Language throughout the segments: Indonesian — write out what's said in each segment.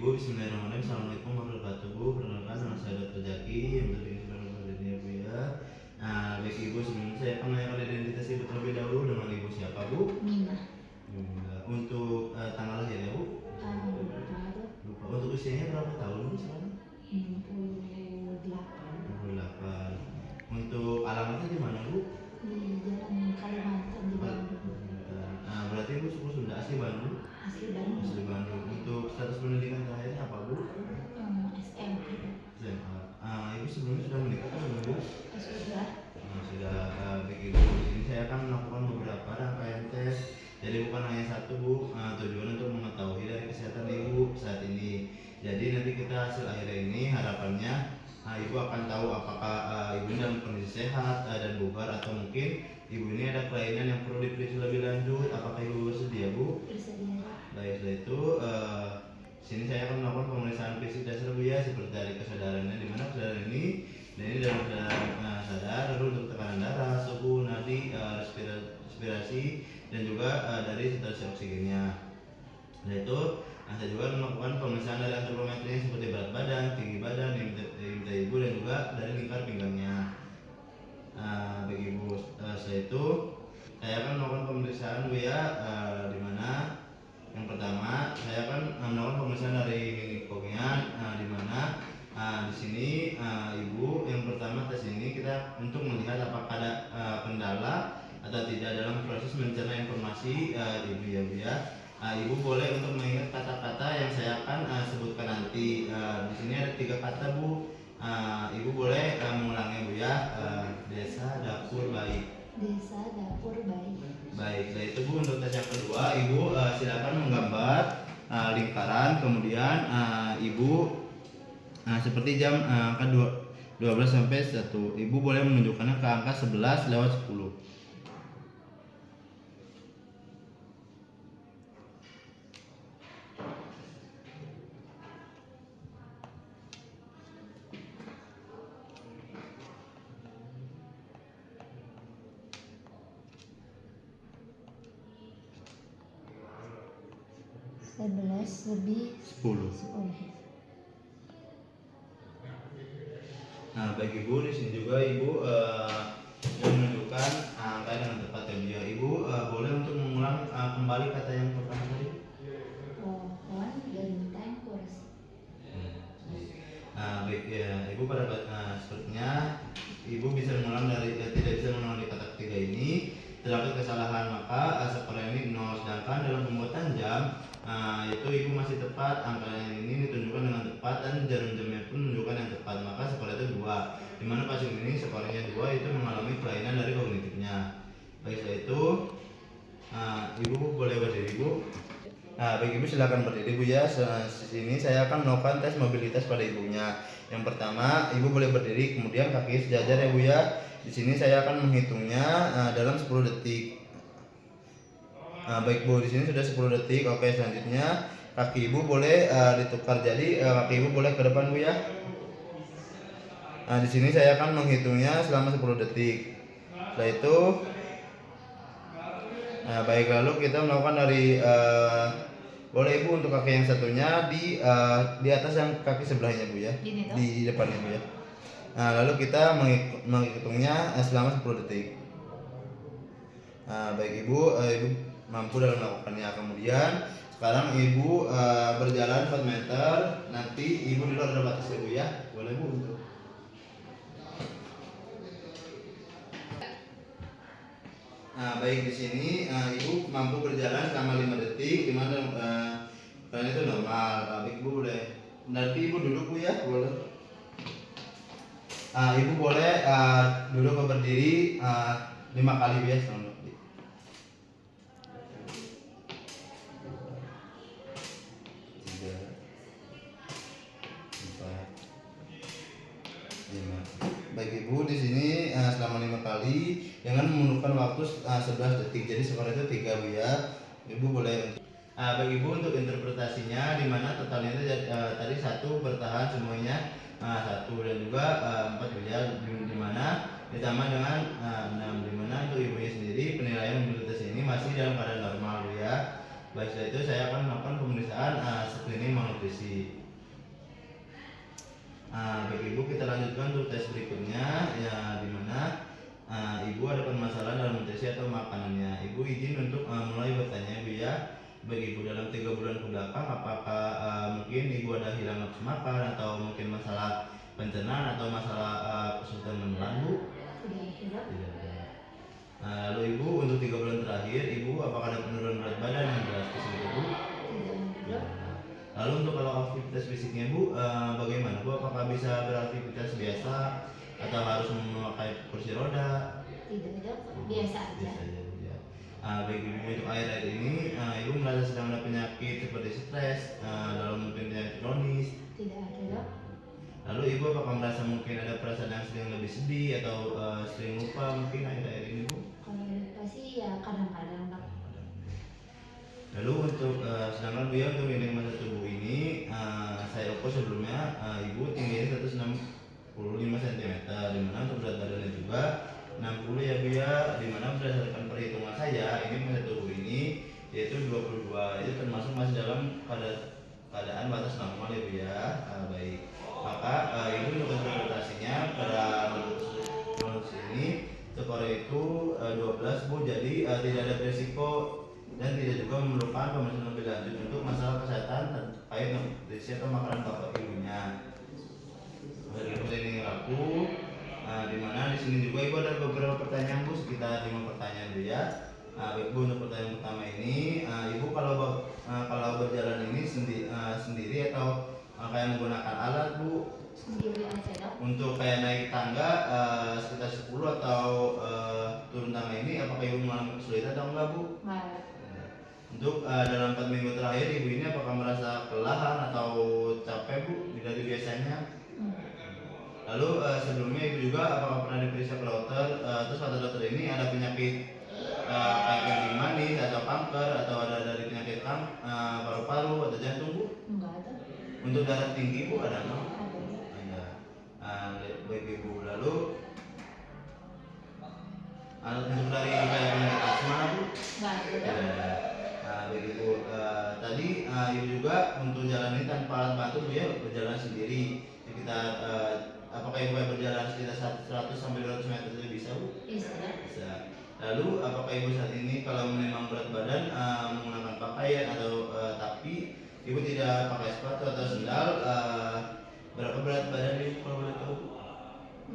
Ibu, bismillahirrahmanirrahim. Assalamualaikum warahmatullahi wabarakatuh. Bu, perkenalkan nama saya Dr. Zaki yang berdiri di ya Bu ya. Nah, baik Ibu, sebelumnya saya akan menanyakan identitas Ibu terlebih dahulu. Dengan Ibu siapa Bu? Nina. Untuk tanggal lahir ya Bu? Lupa. Untuk usianya berapa tahun Bu sekarang? 68. 68. Untuk alamatnya di mana Bu? Di Jalan Kalimantan di Bandung. Nah, berarti Ibu suku Sunda asli Bandung? Asli Bandung. Asli Bandung. Untuk status pendidikan terakhirnya apa Bu? SMA. SMA. Ibu sebelumnya sudah menikah kan Bu? Sudah. Sudah begitu. Ini saya akan melakukan beberapa rangkaian tes. Jadi bukan hanya satu Bu, tujuan untuk mengetahui dari kesehatan Ibu saat ini. Jadi nanti kita hasil akhirnya ini harapannya Ibu akan tahu apakah Ibu ini dalam kondisi sehat dan bugar atau mungkin Ibu ini ada kelainan yang perlu diperiksa lebih lanjut. Apakah Ibu bersedia Bu? Bersedia. Baik, setelah itu sini saya akan melakukan pemeriksaan fisik dasar Bu ya, seperti dari kesadarannya, di mana kesadaran ini dalam keadaan sadar, lalu untuk tekanan darah, suhu, nadi, respirasi, dan juga dari saturasi oksigennya. Setelah itu saya juga melakukan pemeriksaan dari antropometrinya seperti berat badan, tinggi badan, diameter Ibu, dan juga dari lingkar pinggangnya. Bagi Ibu, setelah itu saya akan melakukan pemeriksaan Bu ya, di mana yang pertama saya akan melakukan pemeriksaan dari ginekologinya, di mana di sini Ibu yang pertama tes ini kita untuk melihat apakah ada kendala atau tidak dalam proses mencerna informasi Ibu ya Bu ya. Ibu boleh untuk mengingat kata-kata yang saya akan sebutkan nanti. Di sini ada 3 kata Bu. Ibu boleh mengulangnya Bu ya. Desa, dapur, baik. Desa, dapur, baik. Baik, dari itu Bu untuk tes yang kedua, Ibu silakan menggambar lingkaran, kemudian Ibu seperti jam angka 12 sampai 1. Ibu boleh menunjukkannya ke angka 11:10. Sebelas lebih 10. 10. Nah, bagi Ibu di sini juga Ibu menunjukkan angka dengan tepat ya Bu ya. Ibu boleh untuk mengulang kembali kata yang pertama tadi. Pohon, genteng, kursi. Baik ya, Ibu pada sepertinya Ibu bisa mengulang tidak bisa mengulang di kata ketiga ini. Terdapat kesalahan, maka skor ini 0, sedangkan dalam pembuatan jam itu Ibu masih tepat, angka ini ditunjukkan dengan tepat dan jarum jamnya pun menunjukkan yang tepat, maka skor itu 2, dimana pasien ini skornya 2 itu mengalami kelainan dari kognitifnya. Baik, setelah itu Ibu boleh berdiri Bu. Baik Ibu silakan berdiri Bu ya. Sini saya akan melakukan tes mobilitas pada Ibunya. Yang pertama Ibu boleh berdiri, kemudian kaki sejajar ya Bu ya. Di sini saya akan menghitungnya dalam 10 detik. Baik Bu, di sini sudah 10 detik. Oke, selanjutnya kaki Ibu boleh ditukar, jadi kaki Ibu boleh ke depan Bu ya. Di sini saya akan menghitungnya selama 10 detik. Setelah itu baik, lalu kita melakukan dari boleh Ibu untuk kaki yang satunya di atas yang kaki sebelahnya Bu ya. Di depannya Bu ya. Lalu kita menghitungnya selama 10 detik. Baik Ibu, Ibu mampu dalam melakukannya. Kemudian sekarang Ibu berjalan 4 meter. Nanti Ibu di luar ada batas Ibu ya. Boleh Bu untuk. Baik, di sini Ibu mampu berjalan selama 5 detik, dimana karena itu normal. Baik Ibu boleh. Nanti Ibu duduk Bu ya, boleh. Ibu boleh duduk atau berdiri 5 kali Bu ya. 3, 4, 5. Baik Ibu, di sini selama 5 kali dengan membutuhkan waktu 11 detik. Jadi skor itu 3 Bu ya. Ibu boleh bagi Ibu untuk interpretasinya, di mana totalnya tadi 1 bertahan semuanya 1 dan juga 4 Bu ya, di mana ditambah dengan 6, di mana untuk Ibunya sendiri penilaian mobilitas ini masih dalam keadaan normal Bu ya. Baik, setelah itu saya akan melakukan pemeriksaan screening malnutrisi. Baik Ibu, kita lanjutkan untuk tes berikutnya, ya dimana Ibu ada permasalahan dalam nutrisi atau makanannya. Ibu izin untuk mulai bertanya Ibu ya. Baik Ibu, dalam 3 bulan ke belakang apakah mungkin Ibu ada hilang nafsu makan atau mungkin masalah pencernaan atau masalah kesulitan menelan Bu? Tidak. Tidak ada. Lalu Ibu, untuk 3 bulan terakhir Ibu apakah ada penurunan berat badan yang drastis gitu Bu? Tidak. Lalu untuk kalau aktivitas fisiknya Bu, bagaimana Bu? Apakah bisa beraktivitas biasa atau harus memakai kursi roda? Tidak. Biasa aja. Biasa aja Bu ya. Baik Ibu, untuk akhir-akhir ini Ibu merasa sedang ada penyakit seperti stres, lalu mungkin penyakit kronis. Tidak ada. Lalu Ibu apakah merasa mungkin ada perasaan yang sering lebih sedih atau sering lupa mungkin akhir-akhir ini Bu? Kalau lupa sih ya kadang-kadang Pak. Lalu untuk sedangkan Bu ya, untuk indeks massa tubuh ini saya ukur sebelumnya Ibu tingginya 165 cm, dimana untuk berat badannya juga 60 ya Bu ya, dimana berdasarkan perhitungan saya ini massa tubuh ini yaitu 22, itu termasuk masih dalam keadaan batas normal ya Bu ya. Baik, maka Ibu untuk interpretasinya pada menurut sini skor itu 12 Bu, jadi tidak ada risiko dan tidak juga memerlukan pemeriksaan lebih lanjut untuk masalah kesehatan terkait nutrisi atau makanan bapak ibunya. Seperti ini aku, di mana di sini juga Ibu ada beberapa pertanyaan Bu, sekitar 5 pertanyaan Bu ya. Baik Bu, untuk pertanyaan pertama ini, Ibu kalau berjalan ini sendiri atau kayak menggunakan alat Bu? Sendiri aja Dok. Untuk kayak naik tangga sekitar 10 atau turun tangga ini, apakah Ibu mengalami kesulitan atau enggak Bu? Enggak. Untuk dalam 4 minggu terakhir Ibu ini apakah merasa kelelahan atau capek Bu dari biasanya? Lalu sebelumnya Ibu juga apakah pernah diperiksa ke dokter? Terus kata dokter ini ada penyakit kayak kencing manis atau kanker atau ada dari penyakit paru-paru atau jantung Bu? Enggak ada. Untuk darah tinggi Bu ada nggak? Ada. Ada. Baik Ibu, lalu untuk dari kayak penyakit asma Bu? Enggak ada Dok. Tidak ada. Baik Ibu, tadi Ibu juga untuk jalan ini tanpa alat bantu Bu ya, berjalan sendiri sekitar apakah Ibu kayak berjalan sekitar 100 sampai 200 meter itu bisa Bu? Bisa. Bisa. Lalu apakah Ibu saat ini kalau memang berat badan menggunakan pakaian atau tapi Ibu tidak pakai sepatu atau sendal, berapa berat badan Ibu kalau boleh tahu?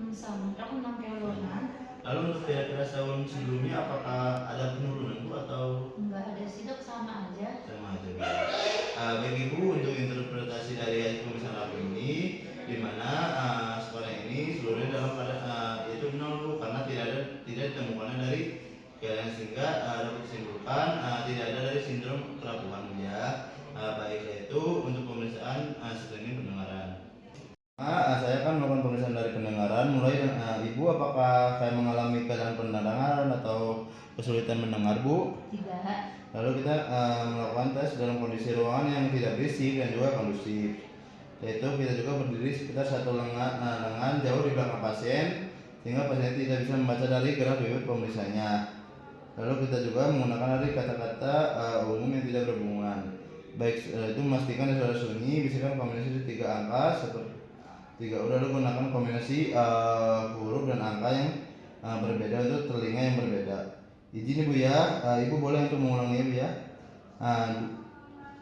Sama aku 6 kiloan. Lalu untuk kira-kira tahun sebelumnya apakah ada penurunan Bu atau Enggak ada sih Dok, sama aja. sama aja Bu? Baik Ibu, untuk interpretasi dari hasil pemeriksaan lab ini, di mana skornya ini seluruhnya dalam keadaan yaitu 0 Bu, karena tidak ditemukannya dari kalian, sehingga dapat disimpulkan tidak ada dari sindrom kelabuhan ya. Baiklah, itu untuk pemeriksaan screening pendengaran. Saya akan melakukan pemeriksaan dari pendengaran, mulai Ibu apakah saya mengalami keadaan pendengaran atau kesulitan mendengar Bu? Tidak. Lalu kita melakukan tes dalam kondisi ruangan yang tidak berisik dan juga kondusif, yaitu kita juga berdiri sekitar 1 lengan jauh di belakang pasien sehingga pasien tidak bisa membaca dari gerak bibir pemeriksanya. Lalu kita juga menggunakan dari kata-kata umum yang tidak berhubungan. Baik, itu memastikan suara sunyi, bisikan kombinasi di 3 angka seperti 3 lalu gunakan kombinasi huruf dan angka yang berbeda untuk telinga yang berbeda. Izin Ibu ya, Ibu boleh untuk mengulangi Bu ya.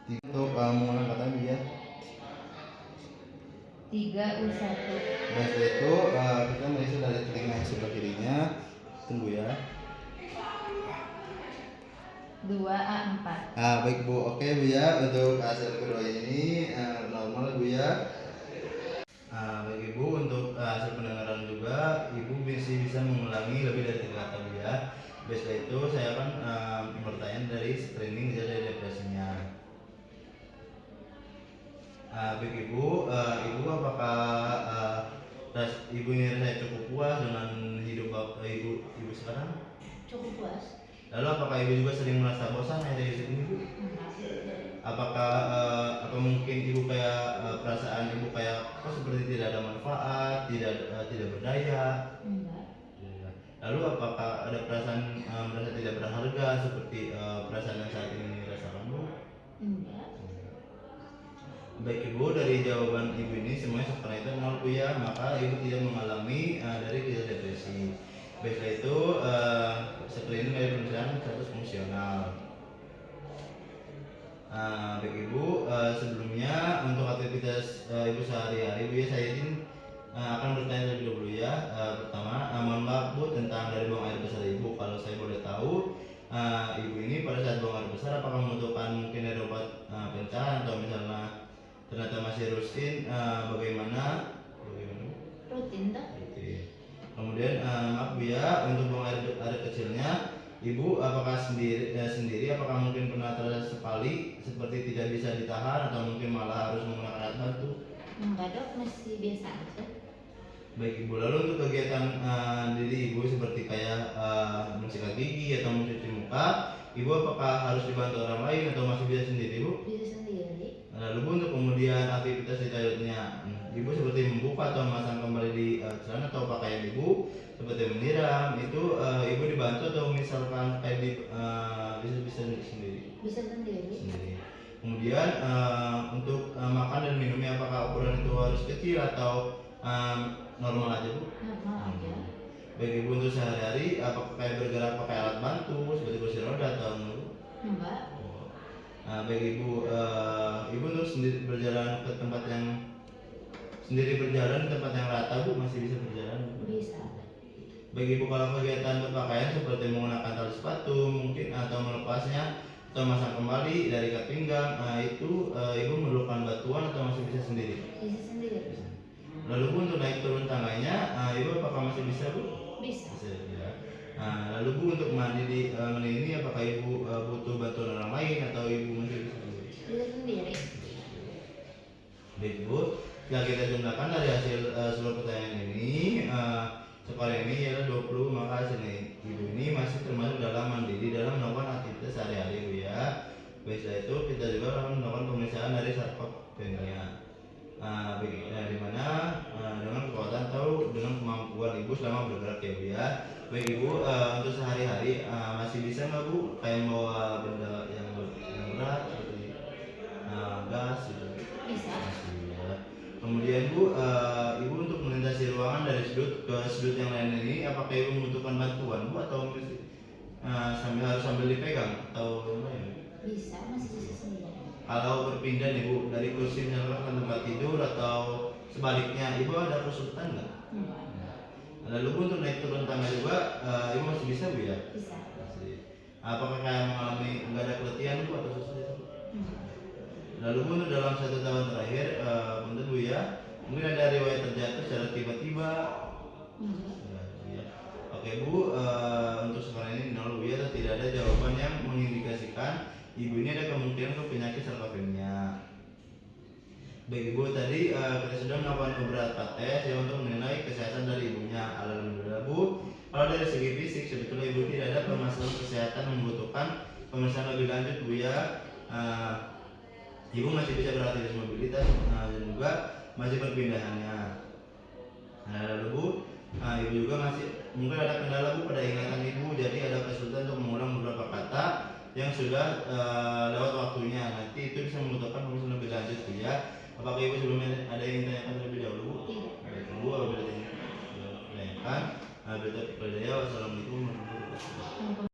Untuk mengulang kata Bu ya. 3U1. Dan setelah itu kita meriksa dari telinga yang sebelah kirinya. Tunggu ya. 2A4. Baik Bu, oke Bu ya, untuk hasil kedua ini normal Bu ya. Baik Ibu, untuk hasil pendengaran juga Ibu bisa mengulangi lebih dari 3 kata Bu ya. Setelah itu saya akan bertanya dari screening dari depresinya. Baik Ibu, Ibu apakah Ibu ini rasanya cukup puas dengan hidup Ibu sekarang? Cukup puas. Lalu apakah Ibu juga sering merasa bosan dari hidup ini Bu? Enggak. Apakah atau mungkin Ibu kayak perasaan Ibu kayak seperti tidak ada manfaat, tidak berdaya? Enggak. Lalu apakah ada perasaan merasa tidak berharga seperti perasaan yang saat ini dirasakan Bu? Baik ibu, dari jawaban ibu ini semuanya seperti itu 0 bu ya, maka ibu tidak mengalami dari gejala depresi. Baik setelah itu seperti ini dari pemeriksaan status fungsional. Baik ibu, sebelumnya untuk aktivitas ibu sehari-hari bu ya, saya izin akan bertanya terlebih dahulu ya. Pertama, mohon maaf bu tentang dari buang air besar ibu. Kalau saya boleh tahu, ibu ini pada saat buang air besar apakah membutuhkan mungkin ada obat pencahar atau misalnya ternyata masih rutin, bagaimana? Rutin toh? Oke. Kemudian maaf bu ya, untuk buang air kecilnya ibu apakah sendiri apakah mungkin pernah tersekali seperti tidak bisa ditahan atau mungkin malah harus menggunakan alat bantu? Enggak dok, masih biasa aja. Baik ibu, lalu untuk kegiatan diri ibu seperti kayak mensikat gigi atau mencuci muka, ibu apakah harus dibantu orang lain atau masih bisa sendiri bu? Bisa sendiri. Lalu bu, untuk kemudian aktivitas di toiletnya, ibu seperti membuka atau memasang kembali di celana atau pakaian ibu, seperti menyiram, itu ibu dibantu atau misalkan kayak bisa sendiri? Bisa sendiri. Sendiri. Kemudian untuk makan dan minumnya apakah ukuran itu harus kecil atau normal aja bu? Normal aja. Baik ibu, untuk sehari-hari apakah kayak bergerak pakai alat bantu seperti kursi roda atau enggak bu? Enggak. Baik ibu, ibu untuk sendiri berjalan ke tempat yang sendiri berjalan di tempat yang rata bu, masih bisa berjalan bu? Bisa. Baik ibu, kalau kegiatan berpakaian seperti menggunakan tali sepatu mungkin atau melepasnya atau masang kembali dari ikat pinggang, itu ibu memerlukan bantuan atau masih bisa sendiri? Bisa sendiri. Lalu bu, untuk naik turun tangganya, ibu apakah masih bisa bu? Bisa. Bisa ya. Lalu bu, untuk mandi di ini apakah ibu butuh bantuan orang lain atau ibu masih bisa sendiri? Bisa sendiri. Baik bu, setelah kita jumlahkan dari hasil seluruh pertanyaan ini, skor ini ialah 20, maka hasilnya ibu ini masih termasuk dalam mandiri dalam melakukan aktivitas sehari-hari bu ya. Baik, setelah itu kita juga akan melakukan pemeriksaan dari sarkopenia. Di mana dengan kekuatan atau dengan kemampuan ibu selama bergerak ya bu ya. Baik ibu, untuk sehari-hari masih bisa nggak bu kayak bawa benda yang berat seperti gas gitu? Bisa. Masih ya. Kemudian bu, ibu untuk melintasi ruangan dari sudut ke sudut yang lain ini, apakah ibu membutuhkan bantuan bu atau sambil dipegang atau gimana? Bisa, masih bisa sendiri. Kalau berpindah nih bu, dari kursi misalkan ke tempat tidur atau sebaliknya, ibu ada kesulitan nggak? Enggak. Lalu bu, untuk naik turun tangga juga, ibu masih bisa bu ya? Bisa. Masih. Apakah kayak mengalami nggak ada keletihan bu atau susah? Enggak. Lalu bu, untuk dalam 1 tahun terakhir, bentar bu ya, mungkin ada riwayat terjatuh secara tiba-tiba? Enggak. Ya. Oke bu, untuk sekarang ini 0 bu ya, tidak ada jawaban yang mengindikasikan ibu ini ada kemungkinan ke penyakit sarkopenia. Baik ibu, tadi kita sudah melakukan beberapa tes ya untuk menilai kesehatan dari ibunya. Alhamdulillah bu, kalau dari segi fisik sebetulnya ibu tidak ada permasalahan kesehatan membutuhkan pemeriksaan lebih lanjut bu ya. Ibu masih bisa beraktivitas mobilitas dan juga masih perpindahannya. Lalu bu, ibu juga masih mungkin ada kendala bu pada ingatan ibu, jadi ada kesulitan untuk mengulang beberapa kata yang sudah lewat waktunya. Nanti itu bisa membutuhkan pemeriksaan lebih lanjut bu ya. Apakah ibu sebelumnya ada yang ditanyakan terlebih dahulu bu? Tidak. Baik bu, apabila ditanyakan, berita Wassalamualaikum warahmatullahi wabarakatuh.